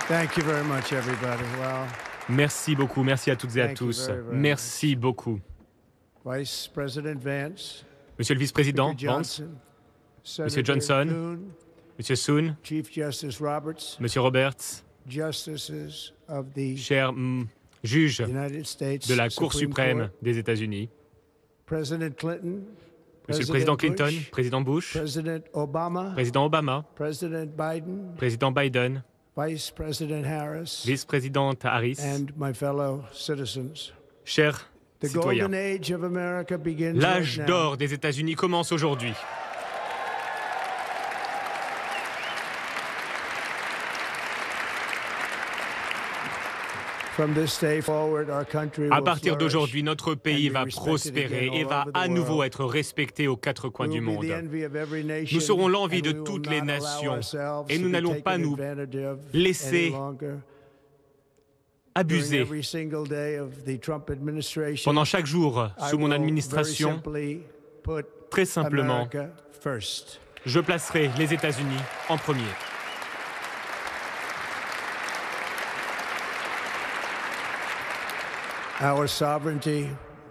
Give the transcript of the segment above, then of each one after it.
Thank you very much, everybody. Well, Merci beaucoup, merci à toutes et à Thank you tous. very, very Merci beaucoup. Vice President Vance, Monsieur le vice-président Speaker Vance, Johnson, Monsieur Senator Johnson, Thune, Monsieur Soon, Chief Justice Roberts, Monsieur Roberts, Justices of the chers juges United States de la Cour Supreme suprême Court, des États-Unis, President Clinton, Monsieur le président Clinton, Bush, président Bush, President Obama, président Obama, President Biden, président Biden, Vice President Harris, vice-présidente Harris, and my fellow citizens. chers The citoyens. golden age of America begins L'âge right now. d'or des États-Unis commence aujourd'hui. From this day forward, our country À will partir flourish. d'aujourd'hui, notre pays and be va respected prospérer again et all va over the à nouveau world. être respecté aux quatre coins We du will be the monde. envy of every nation, Nous serons l'envie and de we will toutes les not allow nations ourselves et to nous be n'allons taken pas nous advantage of laisser any longer. During abuser. every single day of the Trump administration, Pendant chaque jour I sous mon will administration, very simply put très simplement, America first. je placerai les États-Unis en premier. Our sovereignty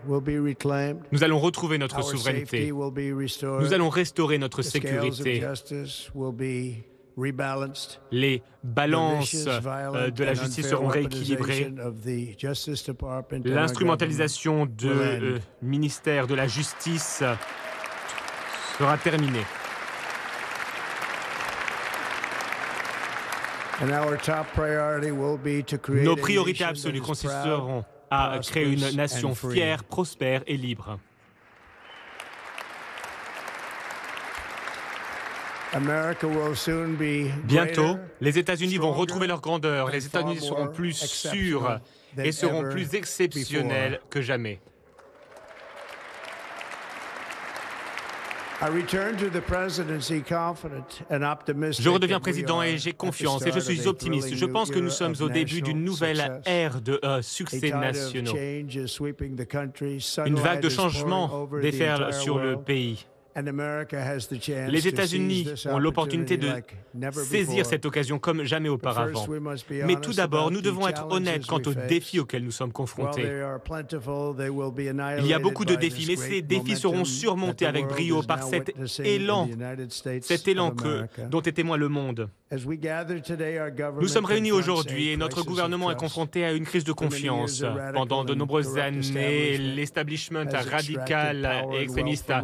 will be reclaimed. Nous allons retrouver notre Our safety souveraineté. will be restored. Nous allons restaurer notre The scales of sécurité. justice will be rebalanced. Les balances The vicious, violent, de la and justice unfair seront rééquilibrées. weaponization of the Justice Department and our L'instrumentalisation government du will end. ministère de la Justice sera terminée. And our top priority will be to create Nos a priorités nation absolues that is consisteront proud, à créer une prosperous, nation and free. fière, prospère et libre. America will soon be Bientôt, greater, les États-Unis vont stronger, retrouver leur grandeur. and Les far États-Unis seront more plus exceptional sûrs than et seront ever plus exceptionnels que jamais. I return to the presidency confident and optimistic Je redeviens that we président are et j'ai at the confiance et je start of suis a optimiste. thrilling Je new pense que nous era sommes of au début d'une national nouvelle success. ère de A succès tide of nationaux. change is sweeping the country. Une vague Sunlight de is pouring changement over the déferle entire sur le world, pays. and America has the chance Les to États-Unis seize this ont l'opportunité de opportunity like never saisir before. cette occasion comme jamais auparavant. First, we must be Mais honest tout d'abord, about nous the devons être honnêtes challenges quant we aux face. défis auxquels nous sommes While confrontés. they are plentiful, they will be Il y a annihilated beaucoup de by défis, this mais great ces défis seront momentum surmontés that the avec world brio is par now cet witnessing élan, in the United States cet élan of America. dont est témoin le monde. As we gather today, our government Nous sommes réunis confronts aujourd'hui a et notre crisis of gouvernement est trust. confronté à une crise de confiance. Pendant de nombreuses années, l'establishment radical et extrémiste a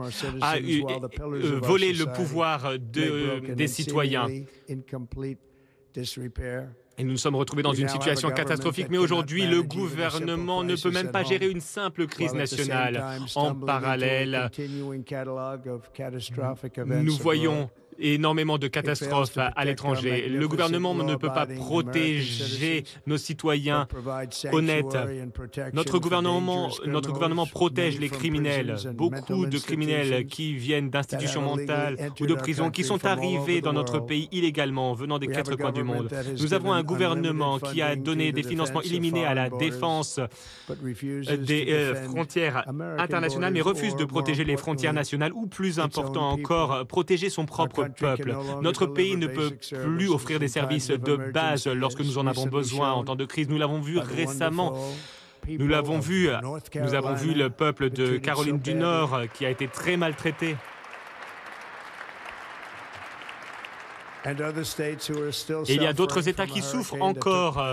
volé le pouvoir des citoyens. Et nous nous sommes retrouvés dans une situation catastrophique. Mais aujourd'hui, le gouvernement ne peut même pas gérer une simple crise nationale. En parallèle, nous voyons énormément de catastrophes à l'étranger. Le gouvernement ne peut pas protéger nos citoyens honnêtes. Notre gouvernement protège les criminels. Beaucoup de criminels qui viennent d'institutions mentales ou de prisons, qui sont arrivés dans notre pays illégalement, venant des quatre coins du monde. Nous avons un gouvernement qui a donné des financements illimités à la défense des frontières internationales, mais refuse de protéger les frontières nationales ou, plus important encore, protéger son propre peuple. Notre pays ne peut plus offrir des services de base lorsque nous en avons besoin en temps de crise. Nous l'avons vu récemment. Nous avons vu le peuple de Caroline du Nord qui a été très maltraité. Et il y a d'autres États qui souffrent encore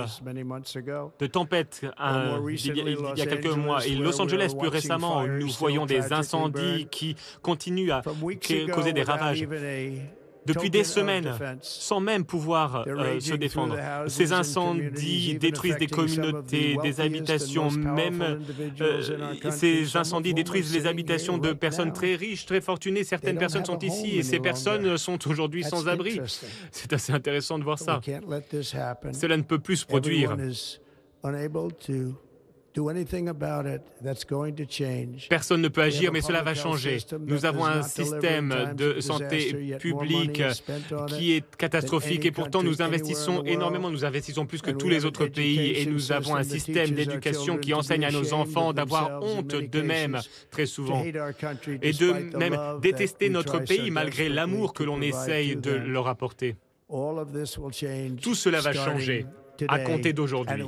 de tempêtes il y a quelques mois. Et Los Angeles, plus récemment, nous voyons des incendies qui continuent à causer des ravages. Depuis des semaines, sans même pouvoir se défendre. Ces incendies détruisent des communautés, des habitations, même ces incendies détruisent les habitations de personnes très riches, très fortunées. Certaines personnes sont ici et ces personnes sont aujourd'hui sans abri. C'est assez intéressant de voir ça. Cela ne peut plus se produire. Personne ne peut agir, mais cela va changer. Nous avons un système de santé publique qui est catastrophique et pourtant nous investissons énormément. Nous investissons plus que tous les autres pays et nous avons un système d'éducation qui enseigne à nos enfants d'avoir honte d'eux-mêmes très souvent et de même détester notre pays malgré l'amour que l'on essaye de leur apporter. Tout cela va changer à compter d'aujourd'hui.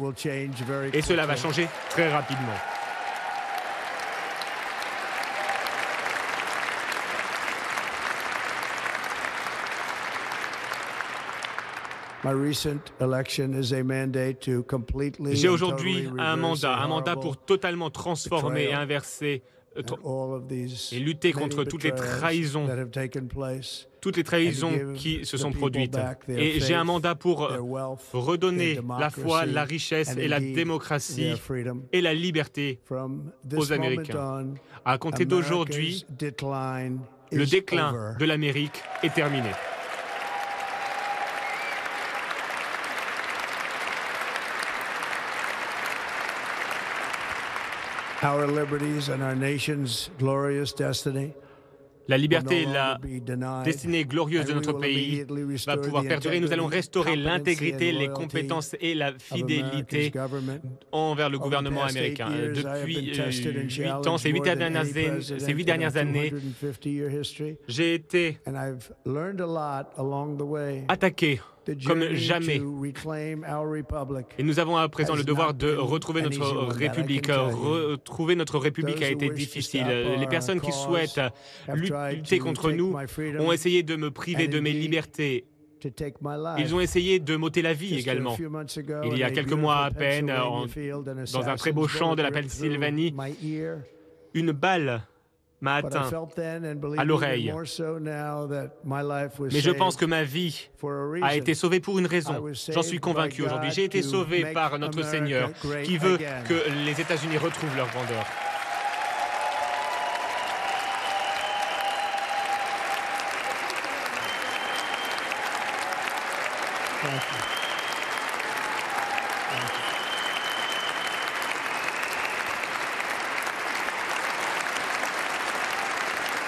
Et cela va changer très rapidement. J'ai aujourd'hui un mandat pour totalement transformer et inverser et lutter contre toutes les trahisons qui se sont produites. Et j'ai un mandat pour redonner la foi, la richesse et la démocratie et la liberté aux Américains. À compter d'aujourd'hui, le déclin de l'Amérique est terminé. La liberté et la destinée glorieuse de notre pays va pouvoir perdurer. Nous allons restaurer l'intégrité, les compétences et la fidélité envers le gouvernement américain. Depuis 8 ans, ces 8 dernières années, j'ai été attaqué comme jamais. Et nous avons à présent le devoir de retrouver notre République. Retrouver notre République a été difficile. Les personnes qui souhaitent lutter contre nous ont essayé de me priver de mes libertés. Ils ont essayé de m'ôter la vie également. Il y a quelques mois à peine, dans un très beau champ de la Pennsylvanie, une balle m'a atteint à l'oreille. Mais je pense que ma vie a été sauvée pour une raison. J'en suis convaincu aujourd'hui. J'ai été sauvé par notre Seigneur qui veut que les États-Unis retrouvent leur grandeur.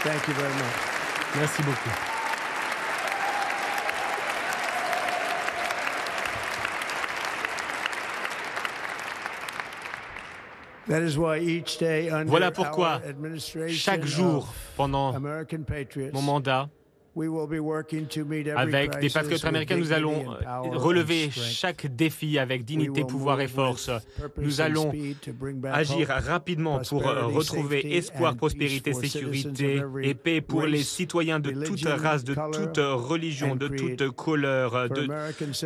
Thank you very much. Merci beaucoup. Voilà pourquoi chaque jour pendant mon mandat, avec des patriotes américains, nous allons relever chaque défi avec dignité, pouvoir et force. Nous allons agir rapidement pour retrouver espoir, prospérité, sécurité et paix pour les citoyens de toute race, de toute religion, de toute couleur, de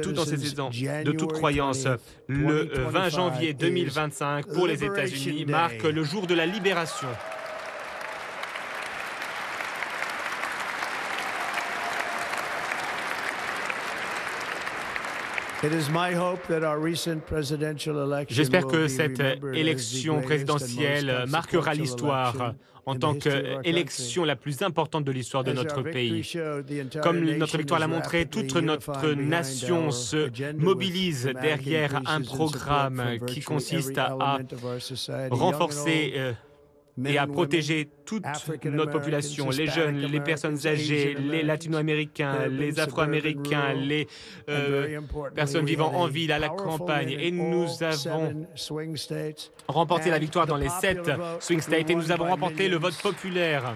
tout antécédent, de toute croyance. Le 20 janvier 2025 pour les États-Unis marque le jour de la libération. J'espère que cette élection présidentielle marquera l'histoire en tant qu'élection la plus importante de l'histoire de notre pays. Comme notre victoire l'a montré, toute notre nation se mobilise derrière un programme qui consiste à renforcer et à protéger toute notre population, les jeunes, les personnes âgées, les latino-américains, les afro-américains, les personnes vivant en ville, à la campagne. Et nous avons remporté la victoire dans les 7 swing states et nous avons remporté le vote populaire.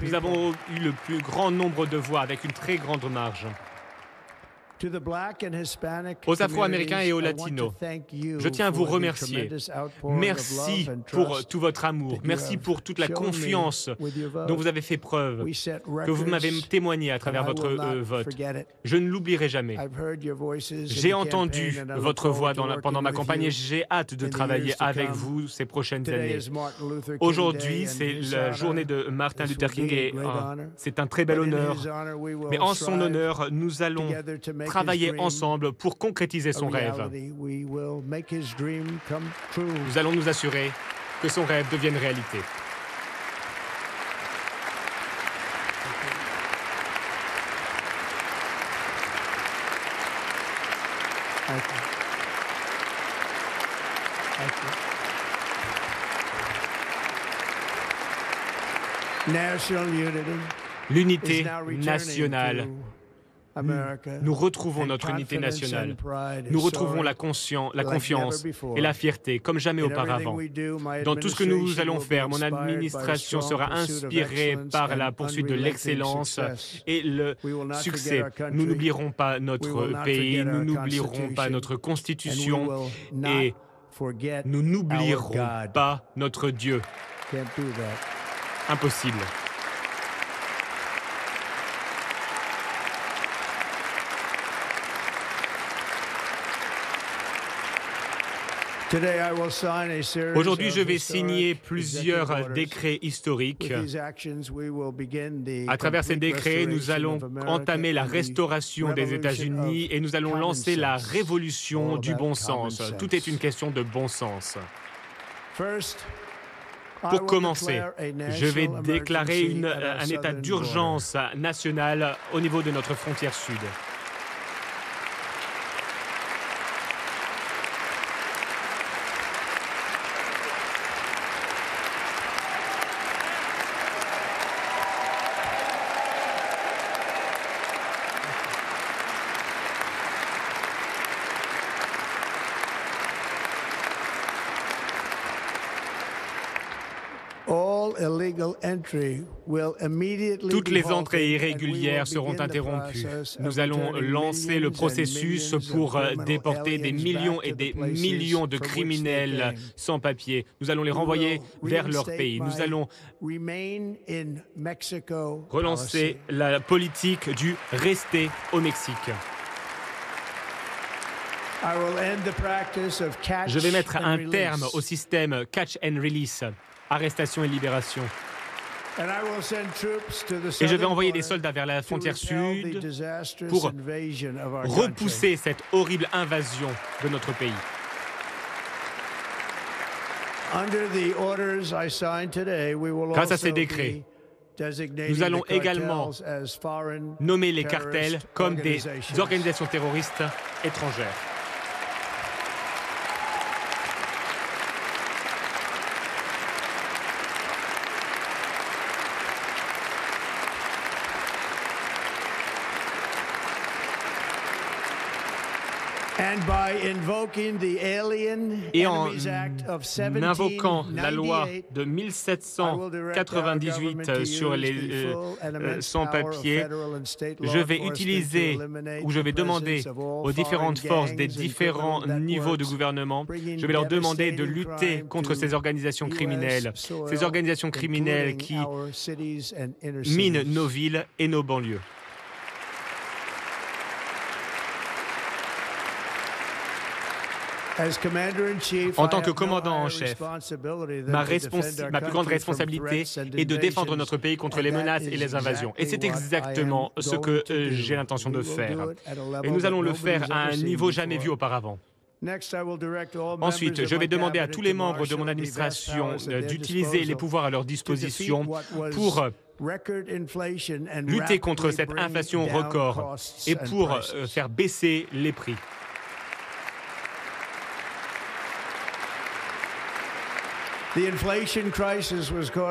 Nous avons eu le plus grand nombre de voix avec une très grande marge. Aux Afro-Américains et aux Latinos, je tiens à vous remercier. Merci pour tout votre amour. Merci pour toute la confiance dont vous avez fait preuve, que vous m'avez témoigné à travers votre vote. Je ne l'oublierai jamais. J'ai entendu votre voix pendant ma campagne et j'ai hâte de travailler avec vous ces prochaines années. Aujourd'hui, c'est la journée de Martin Luther King et c'est un très bel honneur. Mais en son honneur, nous allons travailler ensemble pour concrétiser son rêve. Nous allons nous assurer que son rêve devienne réalité. L'unité nationale nous retrouvons notre unité nationale. Nous retrouvons la confiance et la fierté comme jamais auparavant. Dans tout ce que nous allons faire, mon administration sera inspirée par la poursuite de l'excellence et le succès. Nous n'oublierons pas notre pays, nous n'oublierons pas notre Constitution et nous n'oublierons pas notre Dieu. Impossible. Aujourd'hui, je vais signer plusieurs décrets historiques. À travers ces décrets, nous allons entamer la restauration des États-Unis et nous allons lancer la révolution du bon sens. Tout est une question de bon sens. Pour commencer, je vais déclarer un état d'urgence national au niveau de notre frontière sud. Toutes les entrées irrégulières seront interrompues. Nous allons lancer le processus pour déporter des millions et des millions de criminels sans papier. Nous allons les renvoyer vers leur pays. Nous allons relancer la politique du rester au Mexique. Je vais mettre un terme au système catch and release, arrestation et libération. Et je vais envoyer des soldats vers la frontière sud pour repousser cette horrible invasion de notre pays. Grâce à ces décrets, nous allons également nommer les cartels comme des organisations terroristes étrangères. Et en invoquant la loi de 1798 sur les sans-papiers, je vais utiliser ou je vais demander aux différentes forces des différents niveaux de gouvernement, je vais leur demander de lutter contre ces organisations criminelles qui minent nos villes et nos banlieues. En tant que commandant en chef, ma plus grande responsabilité est de défendre notre pays contre les menaces et les invasions. Et c'est exactement ce que j'ai l'intention de faire. Et nous allons le faire à un niveau jamais vu auparavant. Ensuite, je vais demander à tous les membres de mon administration d'utiliser les pouvoirs à leur disposition pour lutter contre cette inflation record et pour faire baisser les prix.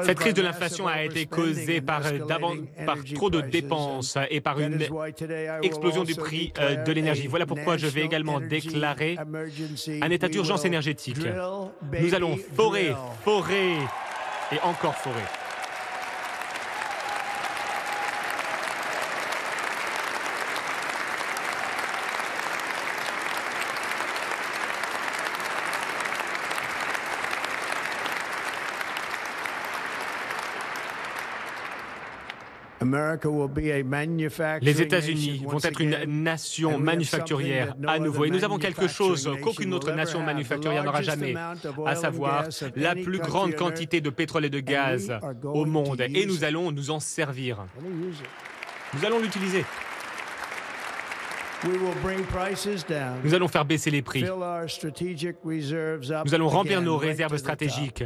Cette crise de l'inflation a été causée par trop de dépenses et par une explosion du prix de l'énergie. Voilà pourquoi je vais également déclarer un état d'urgence énergétique. Nous allons forer et encore forer. Les États-Unis vont être une nation manufacturière à nouveau. Et nous avons quelque chose qu'aucune autre nation manufacturière n'aura jamais, à savoir la plus grande quantité de pétrole et de gaz au monde. Et nous allons nous en servir. Nous allons l'utiliser. Nous allons faire baisser les prix. Nous allons remplir nos réserves stratégiques.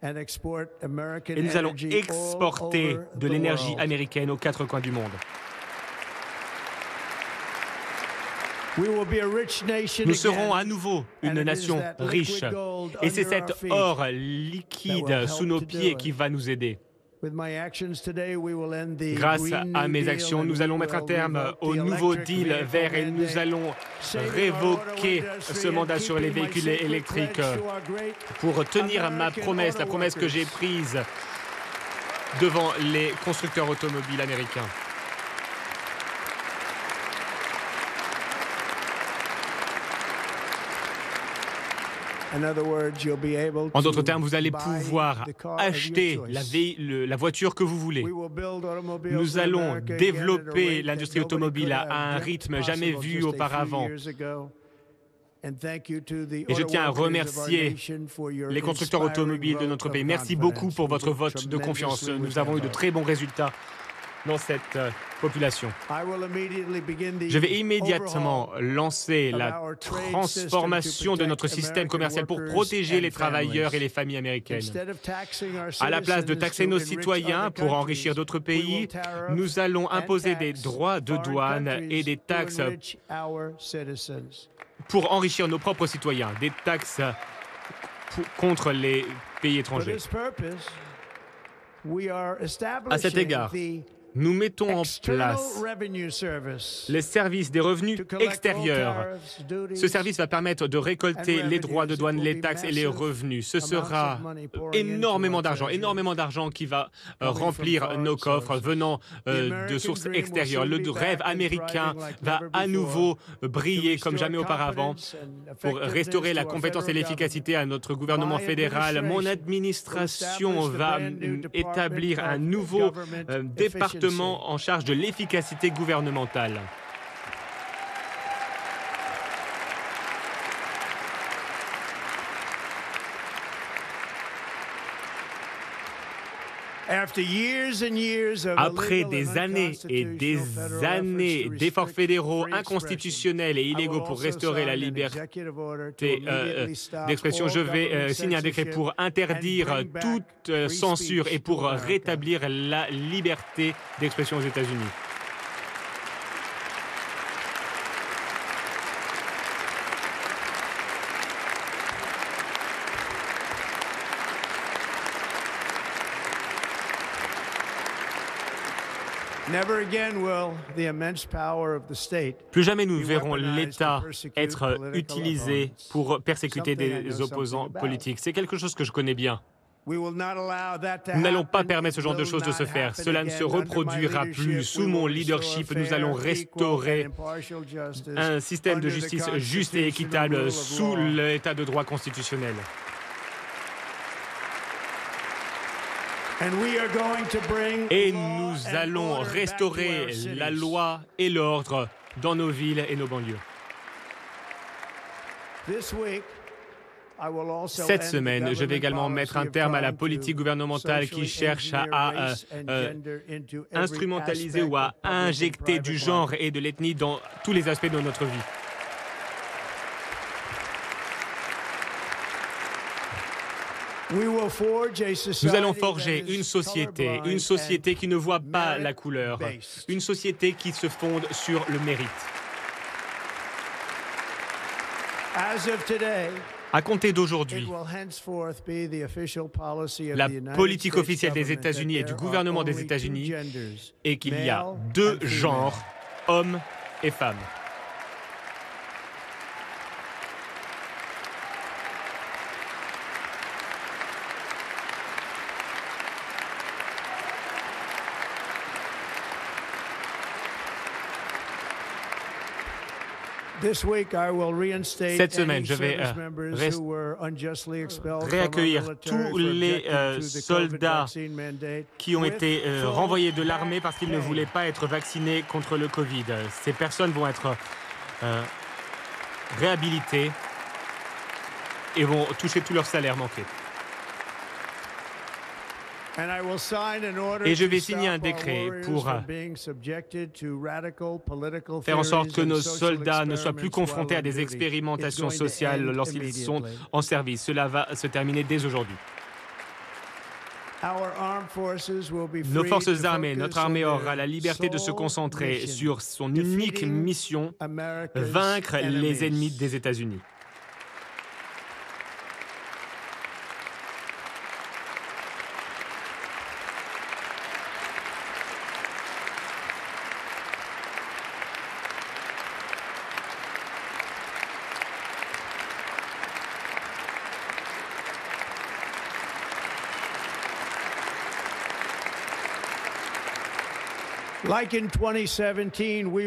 Et nous allons exporter de l'énergie américaine aux quatre coins du monde. Nous serons à nouveau une nation riche. Et c'est cet or liquide sous nos pieds qui va nous aider. Grâce à mes actions, nous allons mettre un terme au nouveau deal vert et nous allons révoquer ce mandat sur les véhicules électriques pour tenir ma promesse, la promesse que j'ai prise devant les constructeurs automobiles américains. En d'autres termes, vous allez pouvoir acheter la voiture que vous voulez. Nous allons développer l'industrie automobile à un rythme jamais vu auparavant. Et je tiens à remercier les constructeurs automobiles de notre pays. Merci beaucoup pour votre vote de confiance. Nous avons eu de très bons résultats dans cette population. Je vais immédiatement lancer la transformation de notre système commercial pour protéger les travailleurs et les familles américaines. À la place de taxer nos citoyens pour enrichir d'autres pays, nous allons imposer des droits de douane et des taxes pour enrichir nos propres citoyens, des taxes contre les pays étrangers. À cet égard, nous mettons en place les services des revenus extérieurs. Ce service va permettre de récolter les droits de douane, les taxes et les revenus. Ce sera énormément d'argent qui va remplir nos coffres venant de sources extérieures. Le rêve américain va à nouveau briller comme jamais auparavant pour restaurer la compétence et l'efficacité à notre gouvernement fédéral. Mon administration va établir un nouveau département en charge de l'efficacité gouvernementale. Après des années et des années d'efforts fédéraux inconstitutionnels et illégaux pour restaurer la liberté d'expression, je vais signer un décret pour interdire toute censure et pour rétablir la liberté d'expression aux États-Unis. Plus jamais nous verrons l'État être utilisé pour persécuter des opposants politiques. C'est quelque chose que je connais bien. Nous n'allons pas permettre ce genre de choses de se faire. Cela ne se reproduira plus. Sous mon leadership, nous allons restaurer un système de justice juste et équitable sous l'état de droit constitutionnel. Et nous allons restaurer la loi et l'ordre dans nos villes et nos banlieues. Cette semaine, je vais également mettre un terme à la politique gouvernementale qui cherche à instrumentaliser ou à injecter du genre et de l'ethnie dans tous les aspects de notre vie. Nous allons forger une société qui ne voit pas la couleur, une société qui se fonde sur le mérite. À compter d'aujourd'hui, la politique officielle des États-Unis et du gouvernement des États-Unis est qu'il y a deux genres, hommes et femmes. Cette semaine, je vais réaccueillir tous les soldats qui ont été renvoyés de l'armée parce qu'ils ne voulaient pas être vaccinés contre le Covid. Ces personnes vont être réhabilitées et vont toucher tout leur salaire manqué. Et je vais signer un décret pour faire en sorte que nos soldats ne soient plus confrontés à des expérimentations sociales lorsqu'ils sont en service. Cela va se terminer dès aujourd'hui. Nos forces armées, notre armée aura la liberté de se concentrer sur son unique mission, vaincre les ennemis des États-Unis.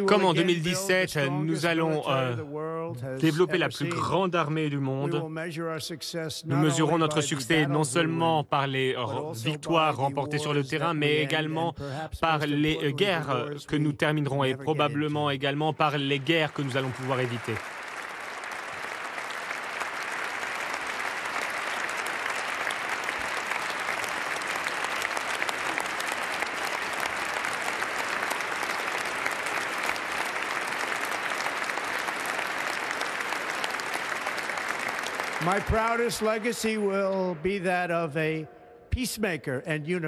Comme en 2017, nous allons développer la plus grande armée du monde. Nous mesurons notre succès non seulement par les victoires remportées sur le terrain, mais également par les guerres que nous terminerons et probablement également par les guerres que nous allons pouvoir éviter.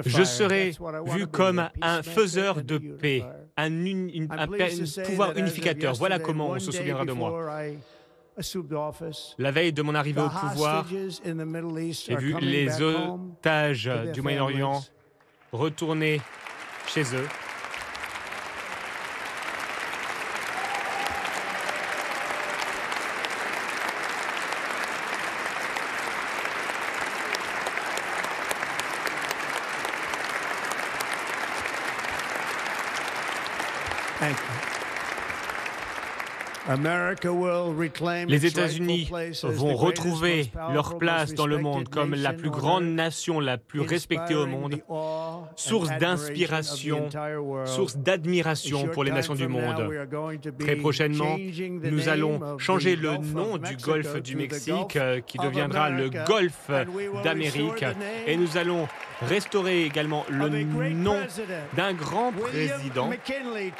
Je serai vu comme un faiseur de paix, un pouvoir unificateur. Voilà comment on se souviendra de moi. La veille de mon arrivée au pouvoir, j'ai vu les otages du Moyen-Orient retourner chez eux. Les États-Unis vont retrouver leur place dans le monde comme la plus grande nation, la plus respectée au monde, source d'inspiration, source d'admiration pour les nations du monde. Très prochainement, nous allons changer le nom du Golfe du Mexique, qui deviendra le Golfe d'Amérique, et nous allons restaurer également le nom d'un grand président,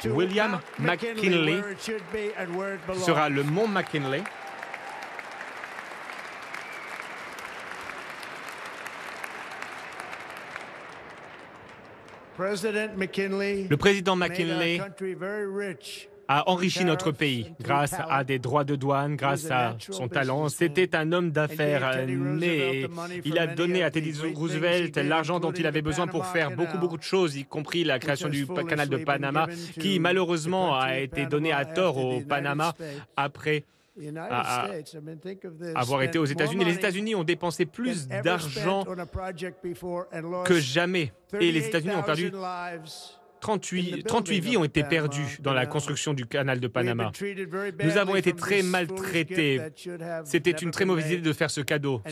William McKinley, qui sera le mont McKinley. Le président McKinley a enrichi notre pays grâce à des droits de douane, grâce à son talent. C'était un homme d'affaires né. Il a donné à Teddy Roosevelt l'argent dont il avait besoin pour faire beaucoup de choses, y compris la création du canal de Panama, qui malheureusement a été donné à tort au Panama après avoir été aux États-Unis. Les États-Unis ont dépensé plus d'argent que jamais. Et les États-Unis ont perdu 38 vies ont été perdues dans la construction du canal de Panama. Nous avons été très maltraités. C'était une très mauvaise idée de faire ce cadeau.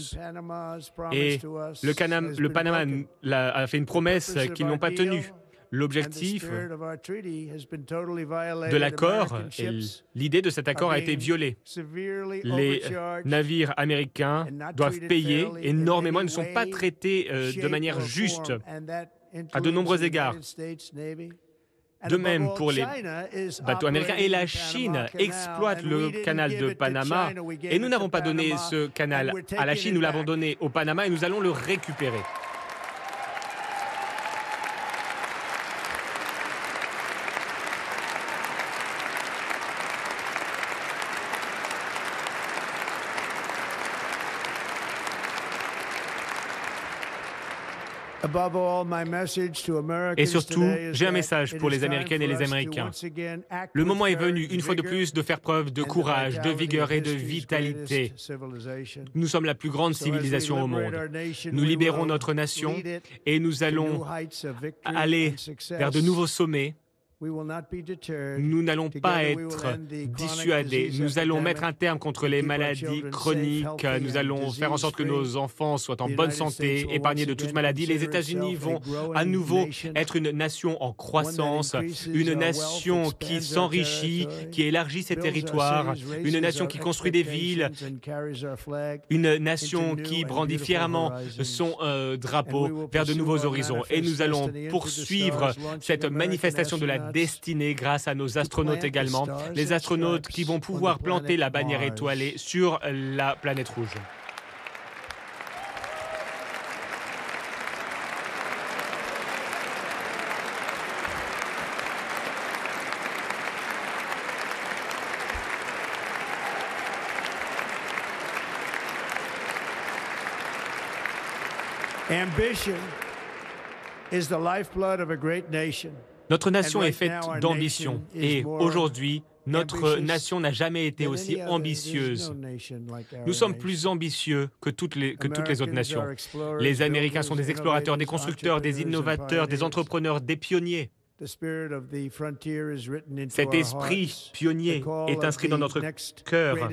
Et le Panama a fait une promesse qu'ils n'ont pas tenue. L'objectif de l'accord, l'idée de cet accord a été violée. Les navires américains doivent payer énormément, ils ne sont pas traités de manière juste à de nombreux égards. De même pour les bateaux américains. Et la Chine exploite le canal de Panama. Et nous n'avons pas donné ce canal à la Chine, nous l'avons donné au Panama et nous allons le récupérer. Et surtout, j'ai un message pour les Américaines et les Américains. Le moment est venu, une fois de plus, de faire preuve de courage, de vigueur et de vitalité. Nous sommes la plus grande civilisation au monde. Nous libérons notre nation et nous allons aller vers de nouveaux sommets. Nous n'allons pas être dissuadés. Nous allons mettre un terme contre les maladies chroniques. Nous allons faire en sorte que nos enfants soient en bonne santé, épargnés de toute maladie. Les États-Unis vont à nouveau être une nation en croissance, une nation qui s'enrichit, qui élargit ses territoires, une nation qui construit des villes, une nation qui brandit fièrement son drapeau vers de nouveaux horizons. Et nous allons poursuivre cette manifestation de la destinée grâce à nos astronautes également, les astronautes qui vont pouvoir planter la bannière étoilée sur la planète rouge. Ambition is the lifeblood of a great nation. Notre nation est faite d'ambition et aujourd'hui, notre nation n'a jamais été aussi ambitieuse. Nous sommes plus ambitieux que toutes les autres nations. Les Américains sont des explorateurs, des constructeurs, des innovateurs, des entrepreneurs, des pionniers. Cet esprit pionnier est inscrit dans notre cœur.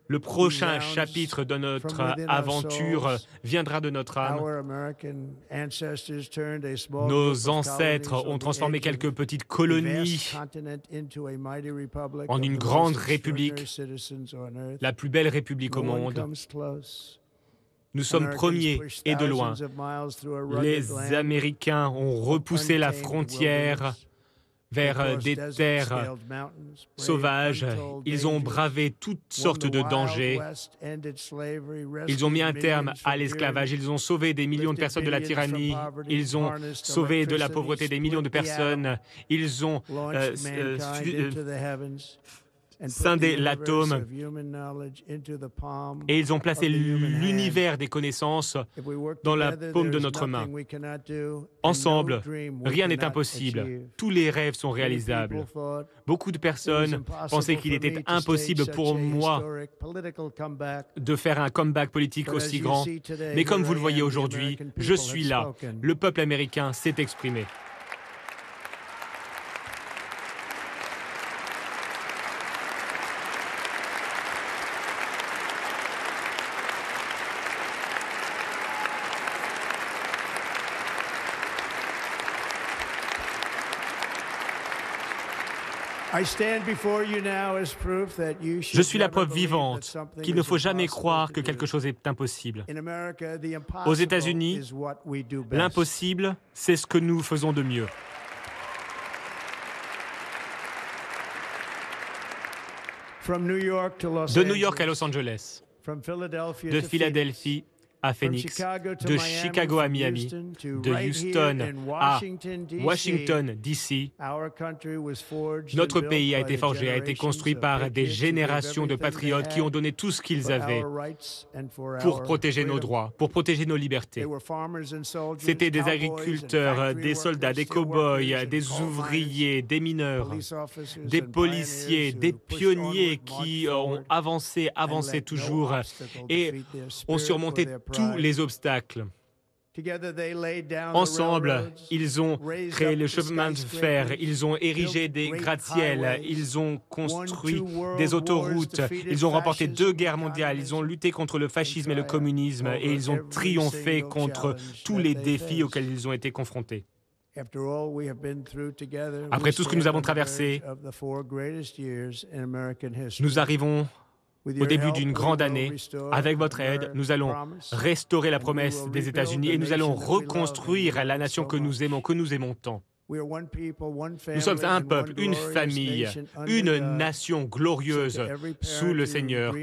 Le prochain chapitre de notre aventure viendra de notre âme. Nos ancêtres ont transformé quelques petites colonies en une grande république, la plus belle république au monde. Nous sommes premiers et de loin. Les Américains ont repoussé la frontière vers des terres sauvages. Ils ont bravé toutes sortes de dangers. Ils ont mis un terme à l'esclavage. Ils ont sauvé des millions de personnes de la tyrannie. Ils ont sauvé de la pauvreté des millions de personnes. Ils ont scindé l'atome et ils ont placé l'univers des connaissances dans la paume de notre main. Ensemble, rien n'est impossible. Tous les rêves sont réalisables. Beaucoup de personnes pensaient qu'il était impossible pour moi de faire un comeback politique aussi grand. Mais comme vous le voyez aujourd'hui, je suis là. Le peuple américain s'est exprimé. Je suis la preuve vivante qu'il ne faut jamais croire que quelque chose est impossible. Aux États-Unis, l'impossible, c'est ce que nous faisons de mieux. De New York à Los Angeles, de Philadelphie à Phoenix, de Chicago à Miami, de Houston à Washington, D.C. Notre pays a été forgé, a été construit par des générations de patriotes qui ont donné tout ce qu'ils avaient pour protéger nos droits, pour protéger nos libertés. C'étaient des agriculteurs, des soldats, des cow-boys, des ouvriers, des mineurs, des policiers, des pionniers qui ont avancé toujours et ont surmonté tous les obstacles. Ensemble, ils ont créé le chemin de fer, ils ont érigé des gratte-ciels, ils ont construit des autoroutes, ils ont remporté 2 guerres mondiales, ils ont lutté contre le fascisme et le communisme et ils ont triomphé contre tous les défis auxquels ils ont été confrontés. Après tout ce que nous avons traversé, nous arrivons au début d'une grande année. Avec votre aide, nous allons restaurer la promesse des États-Unis et nous allons reconstruire la nation que nous aimons tant. Nous sommes un peuple, une famille, une nation glorieuse sous le Seigneur.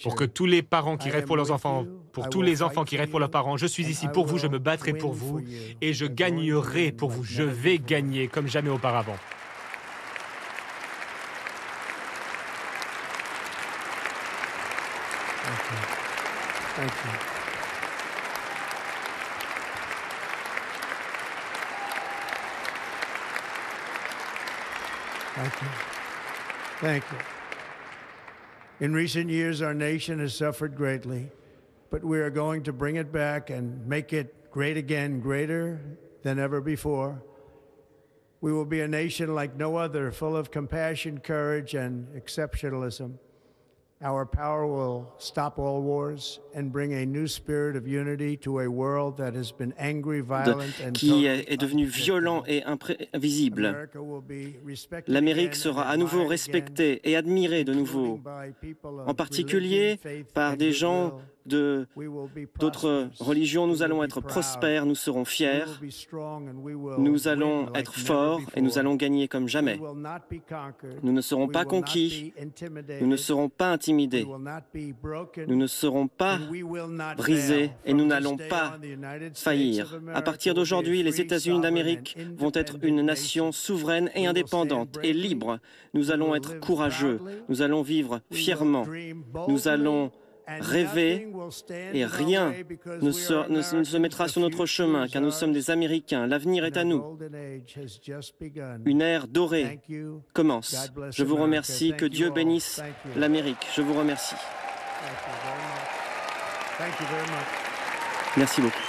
Pour que tous les parents qui rêvent pour leurs enfants, pour tous les enfants qui rêvent pour leurs parents, je suis ici pour vous, je me battrai pour vous et je gagnerai pour vous. Je vais gagner comme jamais auparavant. Thank you. Thank you. Thank you. In recent years, our nation has suffered greatly, but we are going to bring it back and make it great again, greater than ever before. We will be a nation like no other, full of compassion, courage, and exceptionalism. Our power will stop all wars and bring a new spirit of unity to a world that has been angry, violent, and qui est devenu violent et imprévisible. L'Amérique sera à nouveau respectée et admirée de nouveau, en particulier par des gens d'autres religions. Nous allons être prospères, nous serons fiers, nous allons être forts et nous allons gagner comme jamais. Nous ne serons pas conquis, nous ne serons pas intimidés, nous ne serons pas brisés et nous n'allons pas faillir. À partir d'aujourd'hui, les États-Unis d'Amérique vont être une nation souveraine et indépendante et libre. Nous allons être courageux, nous allons vivre fièrement, nous allons rêver et rien ne se mettra sur notre chemin car nous sommes des Américains. L'avenir est à nous. Une ère dorée commence. Je vous remercie. Que Dieu bénisse l'Amérique. Je vous remercie. Merci beaucoup.